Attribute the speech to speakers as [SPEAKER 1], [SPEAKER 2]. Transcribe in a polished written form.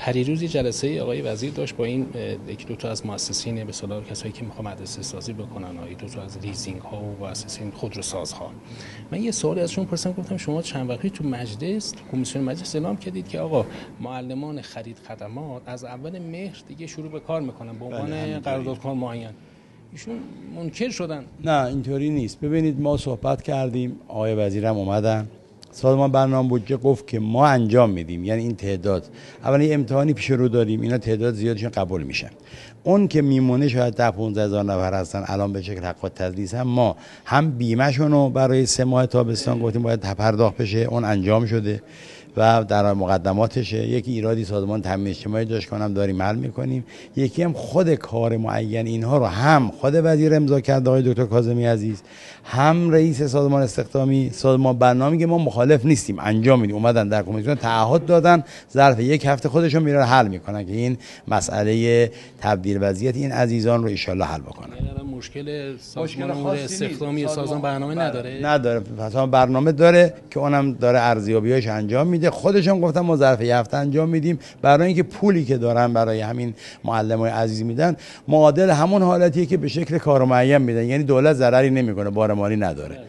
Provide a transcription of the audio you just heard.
[SPEAKER 1] پریروز جلسه آقای وزیر داشت با این یکی دو تا از مؤسسین به اصطلاح کسایی که میخوان مدرسه سازی بکنن، یکی دو تا از لیزینگ ها و مؤسسین خودروسازها. من یه سوالی ازشون پرسیدم، گفتم شما چند وقتی تو مجلس، تو کمیسیون مجلس اعلام کردید که آقا معلمان خرید خدمات از اول مهر دیگه شروع به کار میکنن به عنوان قراردادکار معین. ایشون منکر شدن.
[SPEAKER 2] نه اینطوری نیست. ببینید ما صحبت کردیم، آقای وزیرم اومدن، سازمان برنامه بودجه گفت که ما انجام میدیم، یعنی این تعداد اولا یه امتحانی پیش رو داریم، اینا تعداد زیادشون قبول میشن. اون که میمونه شاید 10-15 هزار نفر هستن الان به شکل حق التدریس، هم ما هم بیمه‌شون رو برای 3 ماه تابستان گفتیم باید پرداخت بشه، اون انجام شده و در مقدماتشه. یکی ایرادی سازمان تامین اجتماعی داشت کنم داریم حل میکنیم، یکی هم خود کار معین اینها رو هم خود وزیر امضا کرد آقای دکتر کاظمی عزیز، هم رئیس سازمان استخدامی سازمان برنامه که ما مخالف نیستیم انجام میدیم، اومدن در کمیسیون تعهد دادن ظرف 1 هفته خودشون میرن حل میکنن که این مسئله تبدیل وضعیت این عزیزان رو ان شاء الله حل بکنن.
[SPEAKER 1] مشکل سازمان امور استخدامی سازمان برنامه نداره.
[SPEAKER 2] سازمان برنامه داره که اونم داره ارزیابیاش انجام میده. خودشون گفتن ما ظرف 1 هفته انجام میدیم، برای اینکه پولی که دارن برای همین معلمای عزیز میدن معادل همون حالتیه که به شکل کار معین میدن، یعنی دولت ضرری نمیکنه، بار مالی نداره.